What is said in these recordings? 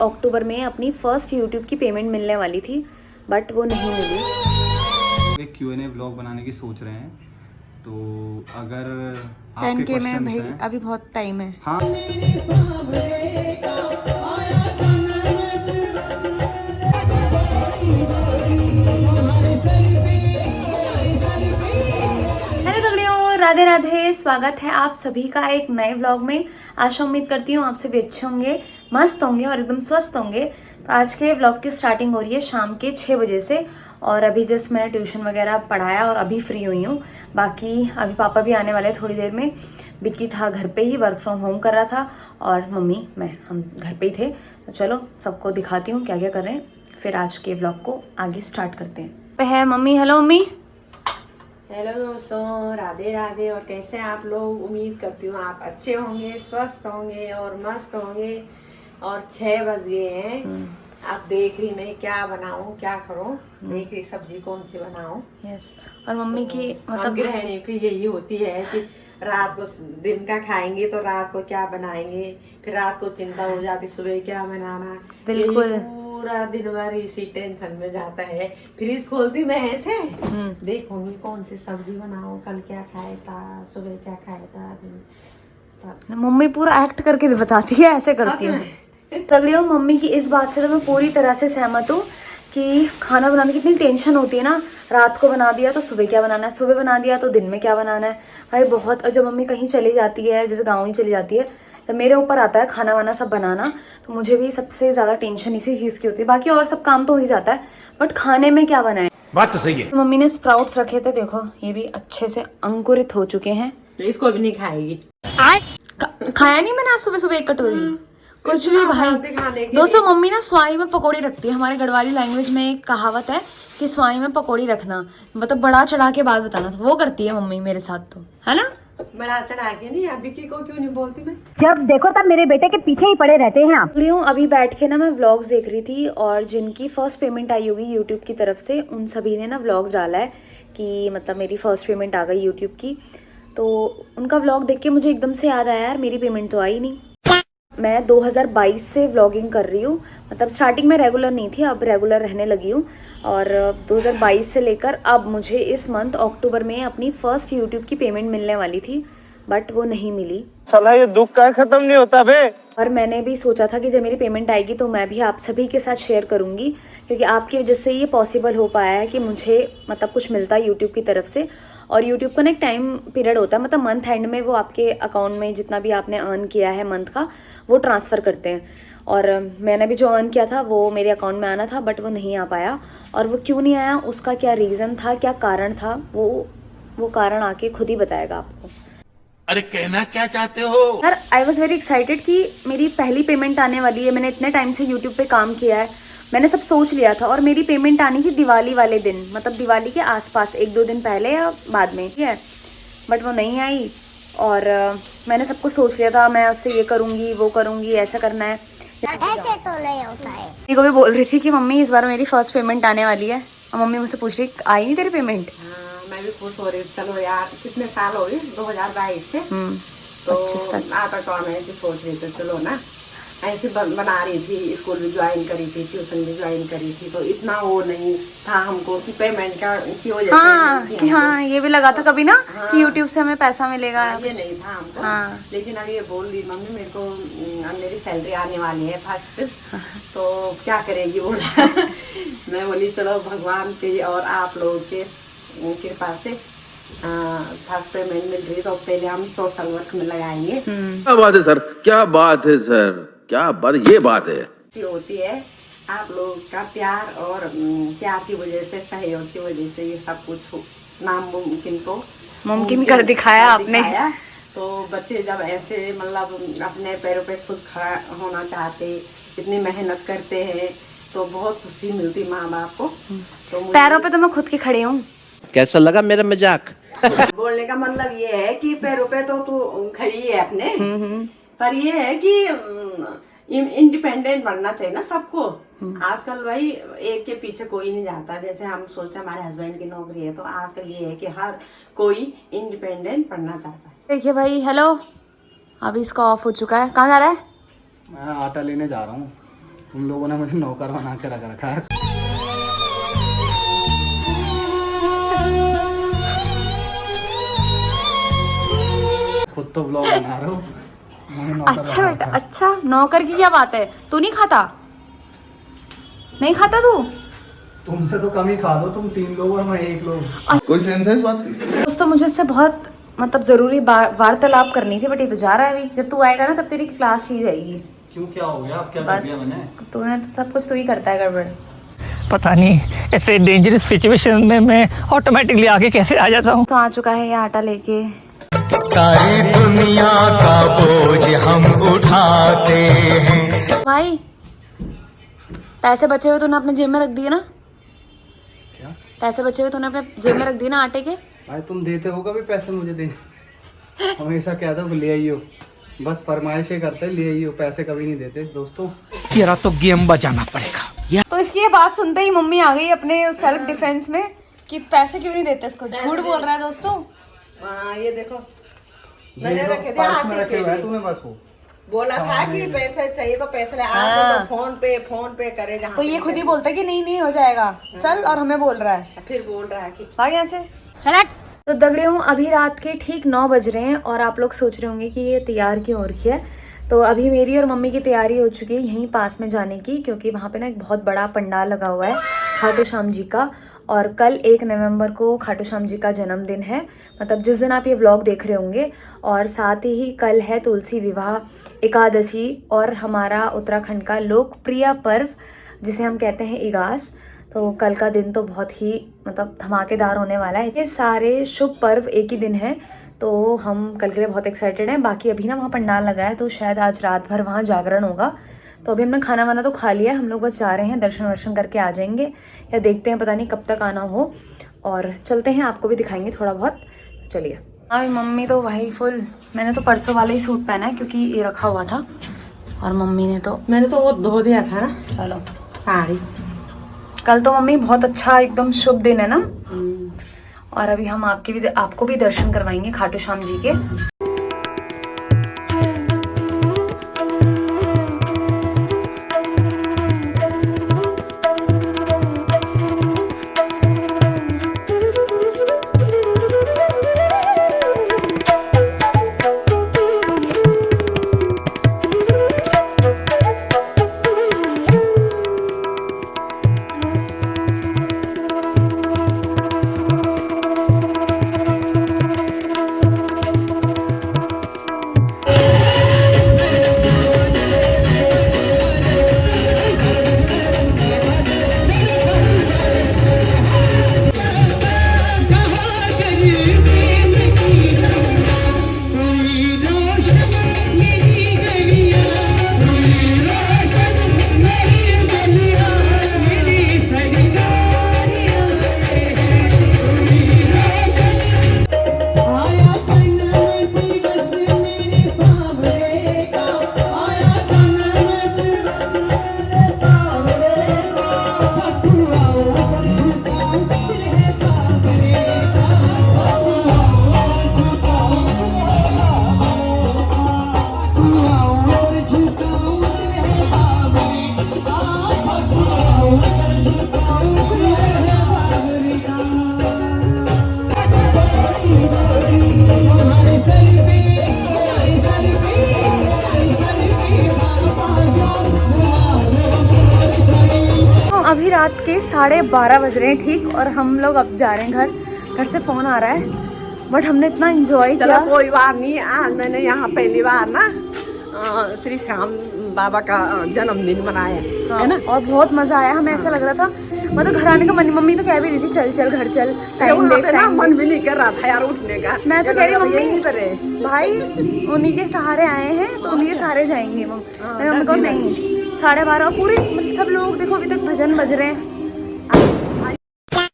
अक्टूबर में अपनी first YouTube की पेमेंट मिलने वाली थी, बट वो नहीं मिली। एक Q&A व्लॉग बनाने की सोच रहे हैं, तो अगर आपके 10K में क्वेश्चंस भाई हैं, अभी बहुत टाइम है। हाँ हेलो दगड़ियों, राधे राधे। स्वागत है आप सभी का एक नए व्लॉग में। आशा उम्मीद करती हूँ आप सभी अच्छे होंगे, मस्त होंगे और एकदम स्वस्थ होंगे। तो आज के व्लॉग की स्टार्टिंग हो रही है शाम के 6 बजे से, और अभी जस्ट मैंने ट्यूशन वगैरह पढ़ाया और अभी फ्री हुई हूँ। बाकी अभी पापा भी आने वाले हैं थोड़ी देर में। बिक्की था घर पे ही, वर्क फ्रॉम होम कर रहा था, और मम्मी हम घर पे ही थे। तो चलो सबको दिखाती हूँ क्या क्या कर रहे हैं, फिर आज के व्लॉग को आगे स्टार्ट करते हैं। है मम्मी। Hello mummy. हेलो दोस्तों, राधे राधे। और कैसे हैं आप लोग? उम्मीद करती हूँ आप अच्छे होंगे, स्वस्थ होंगे और मस्त होंगे। और 6 बज गए हैं। आप देख रही मैं क्या बनाऊं, क्या करूं, देख रही सब्जी कौन सी बनाऊं। यस। और मम्मी की हम मतलब गृहिणियों की यही होती है कि रात को दिन का खाएंगे तो रात को क्या बनाएंगे, फिर रात को चिंता हो जाती सुबह क्या बनाना। बिल्कुल। यही पूरा दिन भर इसी टेंशन में जाता है। फ्रिज खोलती मैं ऐसे देखूंगी कौन सी सब्जी बनाऊं, कल क्या खाया था, सुबह क्या खाया था। मम्मी पूरा एक्ट करके बताती है, ऐसे करती हूँ। तगड़ियों, मम्मी की इस बात से तो मैं पूरी तरह से सहमत हूँ कि खाना बनाने की इतनी टेंशन होती है ना। रात को बना दिया तो सुबह क्या बनाना है, सुबह बना दिया तो दिन में क्या बनाना है भाई, बहुत। और जब मम्मी कहीं चली जाती है, जैसे गाँव ही चली जाती है, जब मेरे ऊपर आता है खाना वाना सब बनाना, तो मुझे भी सबसे ज़्यादा टेंशन इसी चीज़ की होती है। बाकी और सब काम तो हो ही जाता है, बट खाने में क्या बनाए। बात तो सही है। तो मम्मी ने स्प्राउट्स रखे थे, देखो ये भी अच्छे से अंकुरित हो चुके हैं। तो इसको भी नहीं खाएगी। खाया नहीं मैंने आज सुबह सुबह एक कटोरी कुछ भी भाई। दोस्तों मम्मी ना स्वाई में पकौड़ी रखती है। हमारे गढ़वाली लैंग्वेज में एक कहावत है कि स्वाई में पकौड़ी रखना, मतलब बड़ा चढ़ा के बात बताना, तो वो करती है मम्मी मेरे साथ, तो है ना। बड़ा चढ़ा के नहीं। अभी की को क्यों नहीं बोलती मैं? जब देखो तब मेरे बेटे के पीछे ही पड़े रहते हैं आप। अभी बैठ के ना मैं व्लॉग्स देख रही थी, और जिनकी फर्स्ट पेमेंट आई होगी यूट्यूब की तरफ से, उन सभी ने ना व्लॉग्स डाला है कि मतलब मेरी फर्स्ट पेमेंट आ गई यूट्यूब की। तो उनका व्लॉग देख के मुझे एकदम से याद आया, यार मेरी पेमेंट तो आई नहीं। मैं 2022 से व्लॉगिंग कर रही हूँ, मतलब स्टार्टिंग में रेगुलर नहीं थी, अब रेगुलर रहने लगी हूँ। और 2022 से लेकर अब मुझे इस मंथ अक्टूबर में अपनी फर्स्ट यूट्यूब की पेमेंट मिलने वाली थी, बट वो नहीं मिली। साला ये दुख का खत्म नहीं होता बे। और मैंने भी सोचा था कि जब मेरी पेमेंट आएगी तो मैं भी आप सभी के साथ शेयर करूँगी, क्योंकि आपकी वजह से ये पॉसिबल हो पाया है कि मुझे मतलब कुछ मिलता है यूट्यूब की तरफ से। और यूट्यूब का ना एक टाइम पीरियड होता है, मतलब मंथ एंड में वो आपके अकाउंट में जितना भी आपने अर्न किया है मंथ का, वो ट्रांसफ़र करते हैं। और मैंने भी जो अर्न किया था वो मेरे अकाउंट में आना था, बट वो नहीं आ पाया। और वो क्यों नहीं आया, उसका क्या रीज़न था, क्या कारण था, वो कारण आके खुद ही बताएगा आपको। अरे कहना क्या चाहते हो यार आई वॉज वेरी एक्साइटेड कि मेरी पहली पेमेंट आने वाली है। मैंने इतने टाइम से यूट्यूब पे काम किया है, मैंने सब सोच लिया था, और मेरी पेमेंट आनी थी दिवाली वाले दिन, मतलब दिवाली के आसपास 1-2 दिन पहले या बाद में, ठीक है। बट वो नहीं आई, और मैंने सब कुछ सोच लिया था, मैं उससे ये करूँगी, वो करूँगी, ऐसा करना है। ऐसे तो नहीं होता है। मम्मी को भी बोल रही थी कि मम्मी इस बार मेरी फर्स्ट पेमेंट आने वाली है, और मम्मी मुझसे पूछ रही आई नहीं तेरी पेमेंट। हाँ, मैं भी खुश हो रही। चलो यार, कितने साल हो गए 2022 से। तो 25 साल। आता तो मैं ऐसे सोच रही थी, चलो ना ऐसे बना रही थी, स्कूल भी ज्वाइन करी थी, ट्यूशन भी ज्वाइन करी थी, तो इतना वो नहीं था हमको कि पेमेंट का की वजह हाँ से कि हाँ ये भी लगा था कभी ना कि यूट्यूब से हमें पैसा मिलेगा, ये कुछ। नहीं था हमको। हाँ। लेकिन अब ये बोल रही मम्मी मेरे को अब मेरी सैलरी आने वाली है फर्स्ट, तो क्या करेगी बोला। मैं बोली चलो भगवान के और आप लोगों के कृपा से फर्स्ट पेमेंट मिल रही, तो पहले हम सोशल वर्क में लगाएंगे। क्या बात है सर, क्या बात है सर, क्या बात, ये बात है होती है आप लोग का प्यार, और प्यार की वजह से, सहयोग की वजह से ये सब कुछ नामुमकिन को मुमकिन कर दिखाया आपने। तो बच्चे जब ऐसे मतलब अपने पैरों पे खुद खड़ा होना चाहते, इतनी मेहनत करते हैं, तो बहुत खुशी मिलती माँ बाप को। तो पैरों पे तो मैं खुद की खड़ी हूँ। कैसा लगा मेरा मजाक? बोलने का मतलब ये है कि पैरों पे तो तू खड़ी है अपने, पर ये है कि इंडिपेंडेंट बनना चाहिए ना सबको। आजकल भाई एक के पीछे कोई नहीं जाता। जैसे हम सोचते हैं हमारे हस्बैंड की नौकरी है, तो आजकल ये है कि हर कोई इंडिपेंडेंट बनना चाहता है। देखिए भाई, हेलो, अभी इसका ऑफ हो चुका है। कहाँ जा रहा है? मैं आटा लेने जा रहा हूँ। तुम लोगों ने मुझे नौकर बना के रख रखा है। खुद तो ब्लॉग बना रहे हो, मुझे नौकर अच्छा बना बेटा, रखा है। अच्छा नौकर की क्या बात है? तू नहीं खाता? नहीं खाता तू? तुमसे तो कम ही खा दो, तुम 3 लोग और मैं 1 लोग। कोई सेंस है इस बात की? दोस्तों मुझे इससे बहुत मतलब जरूरी वार्तालाप करनी थी, बट ये तो जा रहा है अभी। जब तू आएगा ना तब तेरी क्लास ली जाएगी। क्यों, क्या हो गया? अब क्या कर बस दिया मैंने? तूने तो सब कुछ तू ही करता है गड़बड़। पता नहीं ऐसे डेंजरस सिचुएशन में मैं ऑटोमेटिकली आगे कैसे आ जाता हूँ। तो आ चुका है ये आटा लेके। सारी दुनिया का बोझ हम उठाते हैं। भाई पैसे बचे हुए तूने अपने जेब में रख दिए ना? क्या पैसे बचे हुए तूने अपने जेब में रख दिए ना आटे के? भाई तुम देते हो कभी पैसे मुझे देने? हमेशा कह दो ले आइयो, बस फरमाइशें करते ले आइयो, पैसे कभी नहीं देते दोस्तों। तेरा तो गेम बजाना पड़ेगा। तो इसकी ये बात सुनते ही मम्मी आ गई अपने सेल्फ डिफेंस में कि पैसे क्यों नहीं देते इसको। झूठ बोल रहा है दोस्तों। हाँ ये देखो, ये मैंने तो रखे थे पर्स में आटे रखे के हुए हैं लिए। तूने, बस वो बोला था कि पैसे चाहिए तो पैसे ले, हाँ। आप तो फोन पे करे जहाँ तो ये खुद ही बोलता है कि नहीं नहीं हो जाएगा चल, और हमें बोल रहा है। फिर बोल रहा है कि भाग यहाँ से चल। तो दगड़ियों अभी रात के ठीक 9 बज रहे हैं और आप लोग सोच रहे होंगे कि ये तैयार क्यों हो रखी है। तो अभी मेरी और मम्मी की तैयारी हो चुकी है यहीं पास में जाने की, क्योंकि वहाँ पे ना एक बहुत बड़ा पंडाल लगा हुआ है खाटू श्याम जी का। और कल 1 नवंबर को खाटू श्याम जी का जन्मदिन है, मतलब जिस दिन आप ये व्लॉग देख रहे होंगे। और साथ ही कल है तुलसी विवाह एकादशी और हमारा उत्तराखंड का लोकप्रिय पर्व जिसे हम कहते हैं इगास। तो कल का दिन तो बहुत ही मतलब धमाकेदार होने वाला है। ये सारे शुभ पर्व एक ही दिन है, तो हम कल के लिए बहुत एक्साइटेड हैं। बाकी अभी ना वहाँ पंडाल लगा है तो शायद आज रात भर वहाँ जागरण होगा। तो अभी हमने खाना वाना तो खा लिया है, हम लोग बस जा रहे हैं, दर्शन वर्शन करके आ जाएंगे या देखते हैं, पता नहीं कब तक आना हो। और चलते हैं, आपको भी दिखाएंगे थोड़ा बहुत। चलिए। अभी मम्मी तो भाई फुल, मैंने तो परसों वाला ही सूट पहना है क्योंकि ये रखा हुआ था, और मम्मी ने तो मैंने तो वो धो दिया था ना चलो साड़ी। कल तो मम्मी बहुत अच्छा एकदम शुभ दिन है ना। और अभी हम आपको भी दर्शन करवाएंगे खाटू श्याम जी के। अभी रात के 12:30 बज रहे हैं ठीक, और हम लोग अब जा रहे हैं घर से फ़ोन आ रहा है, बट हमने इतना एंजॉय चलो किया। कोई बात नहीं, आज मैंने यहाँ पहली बार ना श्री श्याम बाबा का जन्मदिन मनाया है ना। और बहुत मजा आया, हमें ऐसा लग रहा था मतलब घर आने का मन। मम्मी तो कह भी रही थी चल चल घर चल, टाइम देख ना टाइम मन भी नहीं कर रहा था यार उठने का। मैं तो कह रही यही मम्मी करे भाई उन्हीं के सहारे आए हैं तो उन्हीं के सहारे जाएंगे। मम्मी को नहीं 12:30 पूरे मतलब सब लोग देखो अभी तक भजन बज रहे हैं।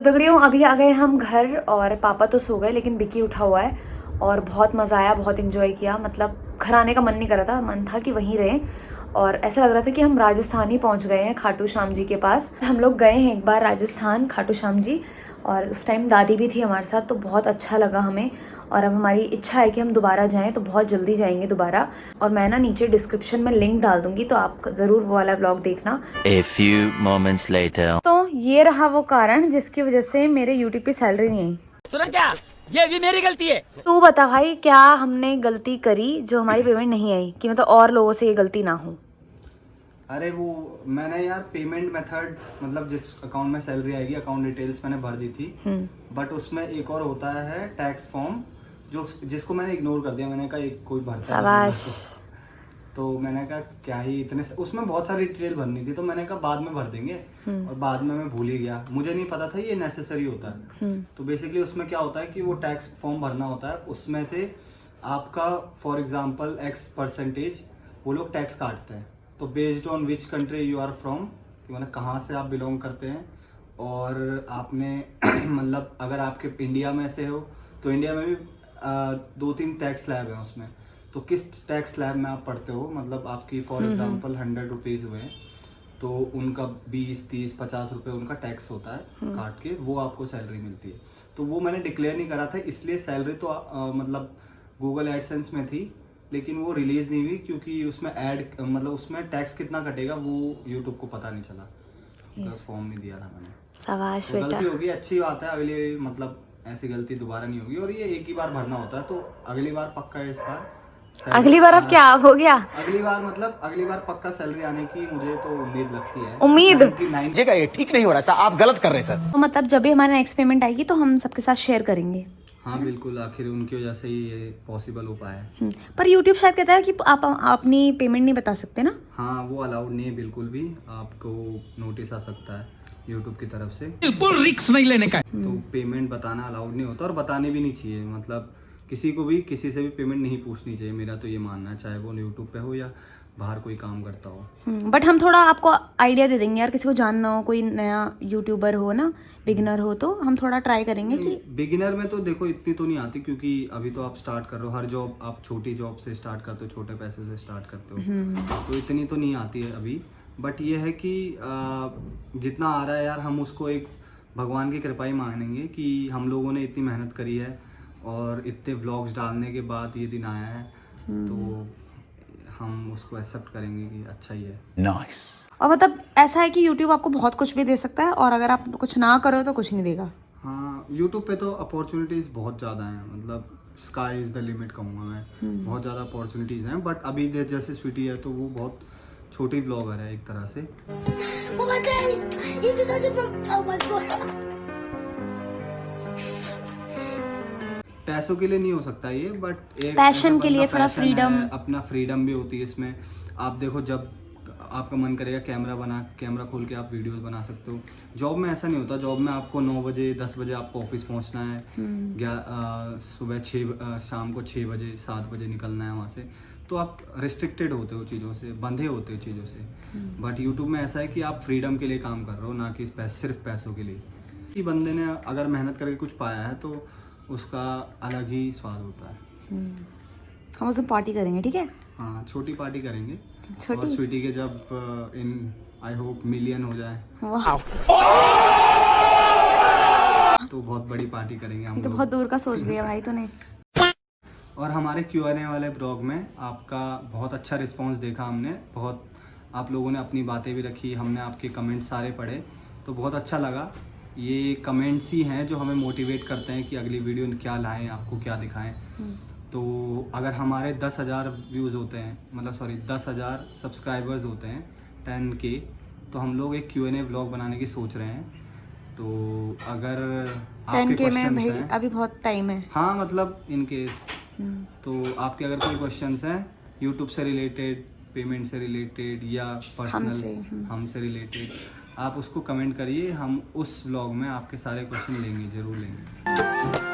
दगड़ियों अभी आ गए हम घर, और पापा तो सो गए लेकिन बिक्की उठा हुआ है। और बहुत मज़ा आया, बहुत एंजॉय किया, मतलब घर आने का मन नहीं कर रहा था, मन था कि वहीं रहें। और ऐसा लग रहा था कि हम राजस्थान ही पहुंच गए हैं खाटू श्याम जी के पास। हम लोग गए हैं एक बार राजस्थान खाटू श्याम जी, और उस टाइम दादी भी थी हमारे साथ, तो बहुत अच्छा लगा हमें। और अब हमारी इच्छा है कि हम दोबारा जाएं, तो बहुत जल्दी जाएंगे दोबारा। और मैं ना नीचे डिस्क्रिप्शन में लिंक डाल दूंगी, तो आप ज़रूर वो वाला व्लॉग देखना। A few moments later. तो ये रहा वो कारण जिसकी वजह से मेरे यूट्यूब पे सैलरी नहीं आई। सुना क्या, ये भी मेरी गलती है। तू बता भाई, क्या हमने गलती करी जो हमारी पेमेंट नहीं आई, कि मतलब और लोगों से ये गलती ना हो? अरे वो मैंने यार पेमेंट मेथड मतलब जिस अकाउंट में सैलरी आएगी अकाउंट डिटेल्स मैंने भर दी थी, बट उसमें एक और होता है टैक्स फॉर्म जो जिसको मैंने इग्नोर कर दिया। मैंने कहा एक कोई भरता है तो मैंने कहा क्या ही इतने, उसमें बहुत सारी डिटेल भरनी थी, तो मैंने कहा बाद में भर देंगे, और बाद में मैं भूल ही गया। मुझे नहीं पता था ये नेसेसरी होता है। तो बेसिकली उसमें क्या होता है कि वो टैक्स फॉर्म भरना होता है, उसमें से आपका फॉर एग्जांपल X% वो लोग टैक्स काटते हैं। तो based on which country you are from, कि मतलब कहाँ से आप बिलोंग करते हैं, और आपने मतलब अगर आपके इंडिया में से हो तो इंडिया में भी 2-3 टैक्स स्लैब हैं उसमें, तो किस टैक्स स्लैब में आप पढ़ते हो, मतलब आपकी फॉर एग्जांपल 100 रुपीज़ हुए तो उनका 20, 30, 50 रुपये उनका टैक्स होता है काट के, वो आपको सैलरी मिलती है। तो वो मैंने डिक्लेयर नहीं करा था, इसलिए सैलरी तो मतलब गूगल एडसेंस में थी, लेकिन वो रिलीज़ नहीं हुई क्योंकि उसमें ऐड मतलब उसमें टैक्स कितना कटेगा वो यूट्यूब को पता नहीं चला, बस फॉर्म नहीं दिया था मैंने। शाबाश तो बेटा। गलती होगी, अच्छी बात है, अगली मतलब ऐसी गलती दोबारा नहीं होगी। और ये एक ही बार भरना होता है, तो अगली बार पक्का है इस बार। अगली बार अब क्या हो गया? अगली बार मतलब अगली बार पक्का सैलरी आने की मुझे तो उम्मीद लगती है। उम्मीद? 99 जगह ये ठीक नहीं हो रहा सर, आप गलत कर रहे हैं सर। तो मतलब जब भी हमारा नेक्स्ट पेमेंट आएगी तो हम सबके साथ शेयर करेंगे। हाँ बिल्कुल, आखिर उनकी वजह से ही ये पॉसिबल हो पाया है। पर यूट्यूब शायद कहता है कि आप अपनी पेमेंट नहीं बता सकते ना? हाँ वो अलाउड नहीं है बिल्कुल भी, आपको नोटिस आ सकता है यूट्यूब की तरफ से। बिल्कुल रिस्क नहीं लेने का। तो पेमेंट बताना अलाउड नहीं होता, और बताने भी नहीं चाहिए। मतलब किसी को भी किसी से भी पेमेंट नहीं पूछनी चाहिए, मेरा तो ये मानना है, चाहे वो यूट्यूब पे हो या बाहर कोई काम करता हो। बट हम थोड़ा आपको आइडिया दे देंगे यार, किसी को जानना हो, कोई नया यूट्यूबर हो ना, बिगिनर हो, तो हम थोड़ा ट्राई करेंगे कि बिगिनर में तो देखो इतनी तो नहीं आती, क्योंकि अभी तो आप स्टार्ट कर रहे हो। हर जॉब आप छोटी जॉब से स्टार्ट करते हो, छोटे पैसे से स्टार्ट करते हो, तो इतनी तो नहीं आती है अभी। बट ये है कि जितना आ रहा है यार, हम उसको एक भगवान की कृपा ही मानेंगे कि हम लोगों ने इतनी मेहनत करी है, और इतने व्लॉग्स डालने के बाद ये दिन आया है, तो हम उसको एक्सेप्ट करेंगे कि अच्छा ही है। नाइस। और मतलब ऐसा है कि यूट्यूब आपको बहुत कुछ भी दे सकता है, और अगर आप कुछ ना करो तो कुछ नहीं देगा। हाँ यूट्यूब पे तो अपॉर्चुनिटीज़ बहुत ज़्यादा हैं, मतलब स्काई इज़ द लिमिट कहूँगा मैं। बहुत ज़्यादा अपॉर्चुनिटीज़ हैं, बट अभी जैसे स्वीटी है तो वो बहुत छोटी ब्लॉगर है एक तरह से। पैसों के लिए नहीं हो सकता ये, बट एक पैशन के लिए थोड़ा passion फ्रीडम, है, अपना फ्रीडम भी होती है इसमें। आप देखो जब आपका मन करेगा कैमरा खोल के आप वीडियोस बना सकते हो। जॉब में ऐसा नहीं होता, जॉब में आपको 9 बजे 10 बजे आपको ऑफिस पहुंचना है, सुबह 6 शाम को 6 बजे 7 बजे निकलना है वहाँ से, तो आप रिस्ट्रिक्टेड होते हो चीज़ों से, बंधे होते हो चीज़ों से। बट यूट्यूब में ऐसा है कि आप फ्रीडम के लिए काम कर रहे हो, ना कि सिर्फ पैसों के लिए। कि बंदे ने अगर मेहनत करके कुछ पाया है तो उसका अलग ही स्वाद होता है। हम उसमें पार्टी करेंगे, ठीक है? हाँ छोटी पार्टी करेंगे, छोटी? और स्वीटी के जब इन आई होप मिलियन हो जाए वाह, तो बहुत बड़ी पार्टी करेंगे हम ये तो लोग। बहुत दूर का सोच लिया भाई तूने। और हमारे Q&A वाले ब्लॉग में आपका बहुत अच्छा रिस्पांस देखा हमने, बहुत आप लोगों ने अपनी बातें भी रखी, हमने आपके कमेंट सारे पढ़े, तो बहुत अच्छा लगा। ये कमेंट्स ही हैं जो हमें मोटिवेट करते हैं कि अगली वीडियो क्या लाएं, आपको क्या दिखाएं। तो अगर हमारे 10,000 व्यूज़ होते हैं, मतलब सॉरी 10,000 सब्सक्राइबर्स होते हैं 10K, तो हम लोग एक Q&A व्लॉग बनाने की सोच रहे हैं। तो अगर आपके 10K में क्वेश्चंस भाई हैं, अभी बहुत टाइम है। हाँ मतलब इन केस, तो आपके अगर कोई क्वेश्चंस हैं यूट्यूब से रिलेटेड, पेमेंट से रिलेटेड या पर्सनल हमसे रिलेटेड, आप उसको कमेंट करिए, हम उस व्लॉग में आपके सारे क्वेश्चन लेंगे, ज़रूर लेंगे।